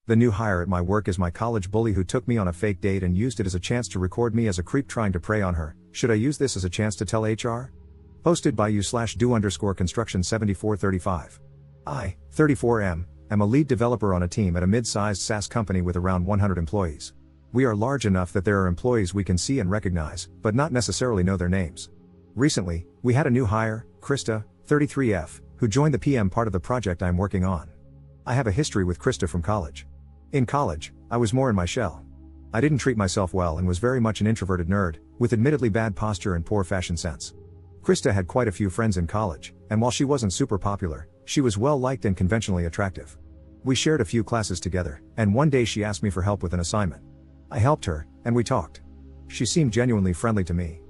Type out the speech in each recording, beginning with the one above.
The new hire at my work is my college bully who took me on a fake date and used it as a chance to record me as a creep trying to prey on her. Should I use this as a chance to tell HR? Posted by you/do_construction7435. I, 34M, am a lead developer on a team at a mid-sized SaaS company with around 100 employees. We are large enough that there are employees we can see and recognize, but not necessarily know their names. Recently, we had a new hire, Krista, 33F, who joined the PM part of the project I'm working on. I have a history with Krista from college. In college, I was more in my shell. I didn't treat myself well and was very much an introverted nerd, with admittedly bad posture and poor fashion sense. Krista had quite a few friends in college, and while she wasn't super popular, she was well liked and conventionally attractive. We shared a few classes together, and one day she asked me for help with an assignment. I helped her, and we talked. She seemed genuinely friendly to me.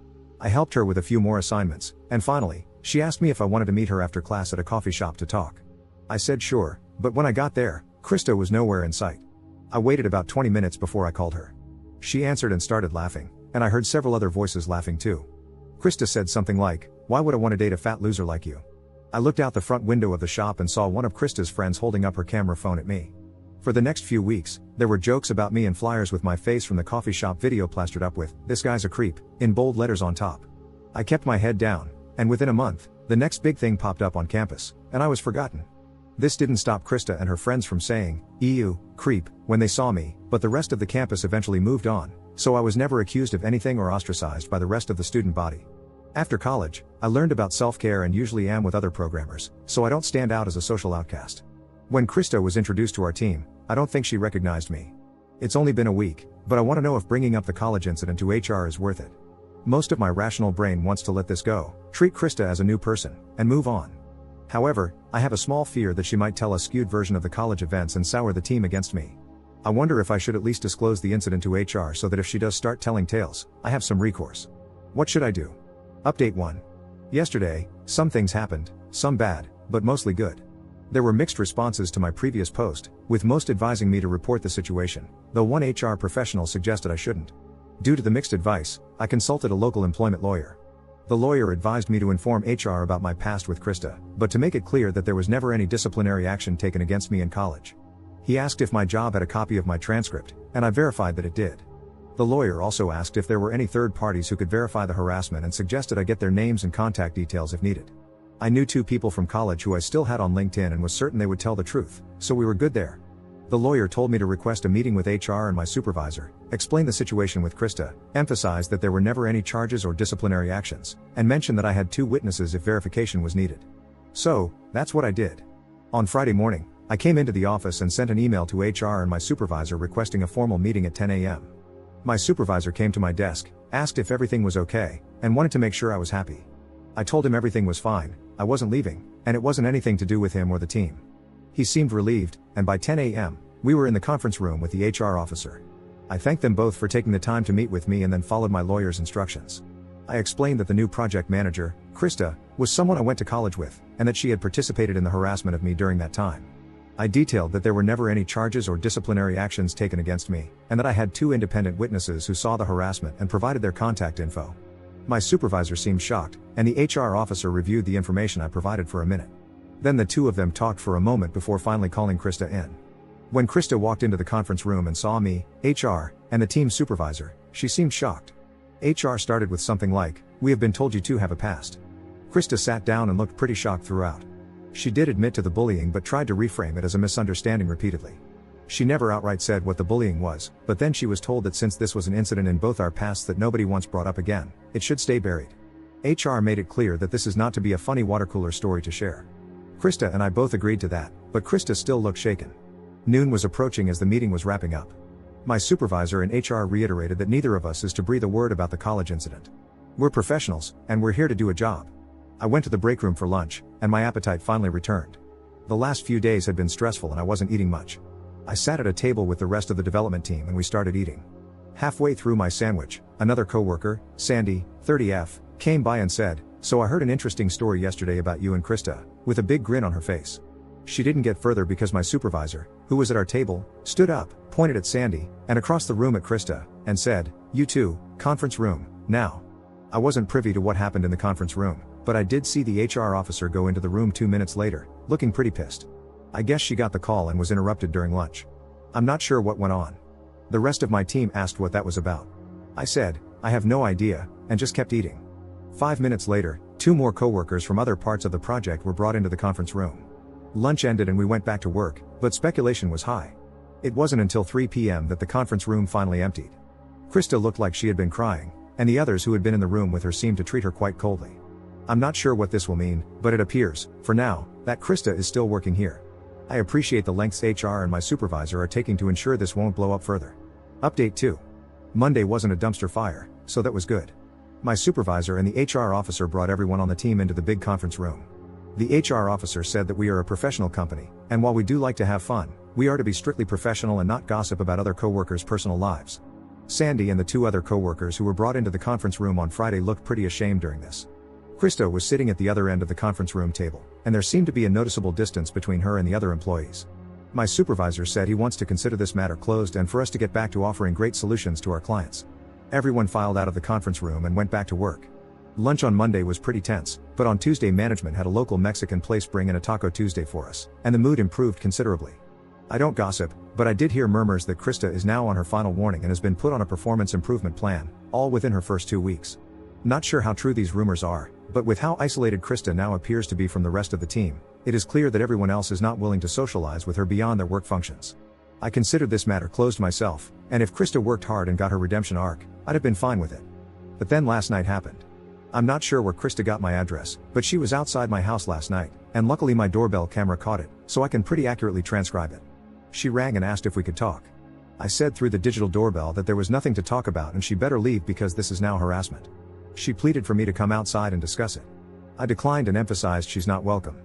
I helped her with a few more assignments, and finally, she asked me if I wanted to meet her after class at a coffee shop to talk. I said sure, but when I got there, Krista was nowhere in sight. I waited about 20 minutes before I called her. She answered and started laughing, and I heard several other voices laughing too. Krista said something like, "Why would I want to date a fat loser like you?" I looked out the front window of the shop and saw one of Krista's friends holding up her camera phone at me. For the next few weeks, there were jokes about me and flyers with my face from the coffee shop video plastered up with, "This guy's a creep," in bold letters on top. I kept my head down, and within a month, the next big thing popped up on campus, and I was forgotten. This didn't stop Krista and her friends from saying, "Ew, creep," when they saw me, but the rest of the campus eventually moved on, so I was never accused of anything or ostracized by the rest of the student body. After college, I learned about self-care and usually am with other programmers, so I don't stand out as a social outcast. When Krista was introduced to our team, I don't think she recognized me. It's only been a week, but I want to know if bringing up the college incident to HR is worth it. Most of my rational brain wants to let this go, treat Krista as a new person, and move on. However, I have a small fear that she might tell a skewed version of the college events and sour the team against me. I wonder if I should at least disclose the incident to HR so that if she does start telling tales, I have some recourse. What should I do? Update 1. Yesterday, some things happened, some bad, but mostly good. There were mixed responses to my previous post, with most advising me to report the situation, though one HR professional suggested I shouldn't. Due to the mixed advice, I consulted a local employment lawyer. The lawyer advised me to inform HR about my past with Krista, but to make it clear that there was never any disciplinary action taken against me in college. He asked if my job had a copy of my transcript, and I verified that it did. The lawyer also asked if there were any third parties who could verify the harassment and suggested I get their names and contact details if needed. I knew 2 people from college who I still had on LinkedIn and was certain they would tell the truth, so we were good there. The lawyer told me to request a meeting with HR and my supervisor, explain the situation with Krista, emphasize that there were never any charges or disciplinary actions, and mention that I had 2 witnesses if verification was needed. So, that's what I did. On Friday morning, I came into the office and sent an email to HR and my supervisor requesting a formal meeting at 10 a.m. My supervisor came to my desk, asked if everything was okay, and wanted to make sure I was happy. I told him everything was fine, I wasn't leaving, and it wasn't anything to do with him or the team. He seemed relieved, and by 10 a.m., we were in the conference room with the HR officer. I thanked them both for taking the time to meet with me and then followed my lawyer's instructions. I explained that the new project manager, Krista, was someone I went to college with, and that she had participated in the harassment of me during that time. I detailed that there were never any charges or disciplinary actions taken against me, and that I had 2 independent witnesses who saw the harassment and provided their contact info. My supervisor seemed shocked, and the HR officer reviewed the information I provided for a minute. Then the 2 of them talked for a moment before finally calling Krista in. When Krista walked into the conference room and saw me, HR, and the team supervisor, she seemed shocked. HR started with something like, "We have been told you 2 have a past." Krista sat down and looked pretty shocked throughout. She did admit to the bullying but tried to reframe it as a misunderstanding repeatedly. She never outright said what the bullying was, but then she was told that since this was an incident in both our pasts that nobody once brought up again, it should stay buried. HR made it clear that this is not to be a funny watercooler story to share. Krista and I both agreed to that, but Krista still looked shaken. Noon was approaching as the meeting was wrapping up. My supervisor and HR reiterated that neither of us is to breathe a word about the college incident. We're professionals, and we're here to do a job. I went to the break room for lunch, and my appetite finally returned. The last few days had been stressful and I wasn't eating much. I sat at a table with the rest of the development team and we started eating. Halfway through my sandwich, another coworker, Sandy, 30F, came by and said, "So I heard an interesting story yesterday about you and Krista," with a big grin on her face. She didn't get further because my supervisor, who was at our table, stood up, pointed at Sandy, and across the room at Krista, and said, "You two, conference room, now." I wasn't privy to what happened in the conference room, but I did see the HR officer go into the room 2 minutes later, looking pretty pissed. I guess she got the call and was interrupted during lunch. I'm not sure what went on. The rest of my team asked what that was about. I said, I have no idea, and just kept eating. 5 minutes later, 2 more coworkers from other parts of the project were brought into the conference room. Lunch ended and we went back to work, but speculation was high. It wasn't until 3 p.m. that the conference room finally emptied. Krista looked like she had been crying, and the others who had been in the room with her seemed to treat her quite coldly. I'm not sure what this will mean, but it appears, for now, that Krista is still working here. I appreciate the lengths HR and my supervisor are taking to ensure this won't blow up further. Update 2. Monday wasn't a dumpster fire, so that was good. My supervisor and the HR officer brought everyone on the team into the big conference room. The HR officer said that we are a professional company, and while we do like to have fun, we are to be strictly professional and not gossip about other coworkers' personal lives. Sandy and the 2 other coworkers who were brought into the conference room on Friday looked pretty ashamed during this. Krista was sitting at the other end of the conference room table, and there seemed to be a noticeable distance between her and the other employees. My supervisor said he wants to consider this matter closed and for us to get back to offering great solutions to our clients. Everyone filed out of the conference room and went back to work. Lunch on Monday was pretty tense, but on Tuesday management had a local Mexican place bring in a Taco Tuesday for us, and the mood improved considerably. I don't gossip, but I did hear murmurs that Krista is now on her final warning and has been put on a performance improvement plan, all within her first 2 weeks. Not sure how true these rumors are, but with how isolated Krista now appears to be from the rest of the team, it is clear that everyone else is not willing to socialize with her beyond their work functions. I considered this matter closed myself, and if Krista worked hard and got her redemption arc, I'd have been fine with it. But then last night happened. I'm not sure where Krista got my address, but she was outside my house last night, and luckily my doorbell camera caught it, so I can pretty accurately transcribe it. She rang and asked if we could talk. I said through the digital doorbell that there was nothing to talk about and she better leave because this is now harassment. She pleaded for me to come outside and discuss it. I declined and emphasized she's not welcome.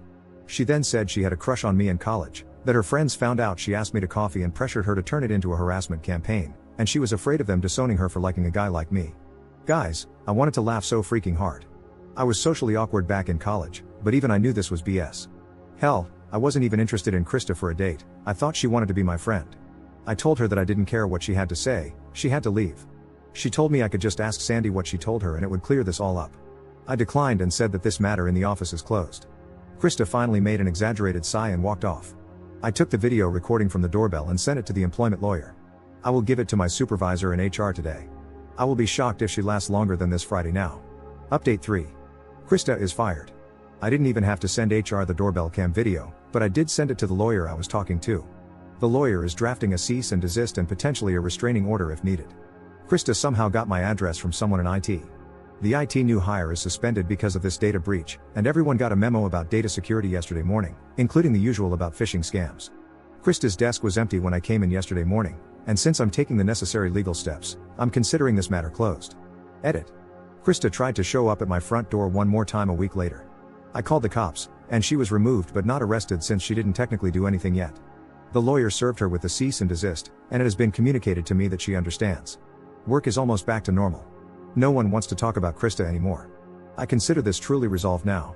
She then said she had a crush on me in college, that her friends found out she asked me to coffee and pressured her to turn it into a harassment campaign, and she was afraid of them disowning her for liking a guy like me. Guys, I wanted to laugh so freaking hard. I was socially awkward back in college, but even I knew this was BS. Hell, I wasn't even interested in Krista for a date, I thought she wanted to be my friend. I told her that I didn't care what she had to say, she had to leave. She told me I could just ask Sandy what she told her and it would clear this all up. I declined and said that this matter in the office is closed. Krista finally made an exaggerated sigh and walked off. I took the video recording from the doorbell and sent it to the employment lawyer. I will give it to my supervisor in HR today. I will be shocked if she lasts longer than this Friday now. Update 3. Krista is fired. I didn't even have to send HR the doorbell cam video, but I did send it to the lawyer I was talking to. The lawyer is drafting a cease and desist and potentially a restraining order if needed. Krista somehow got my address from someone in IT. The IT new hire is suspended because of this data breach, and everyone got a memo about data security yesterday morning, including the usual about phishing scams. Krista's desk was empty when I came in yesterday morning, and since I'm taking the necessary legal steps, I'm considering this matter closed. Edit. Krista tried to show up at my front door one more time a week later. I called the cops, and she was removed but not arrested since she didn't technically do anything yet. The lawyer served her with the cease and desist, and it has been communicated to me that she understands. Work is almost back to normal. No one wants to talk about Krista anymore. I consider this truly resolved now.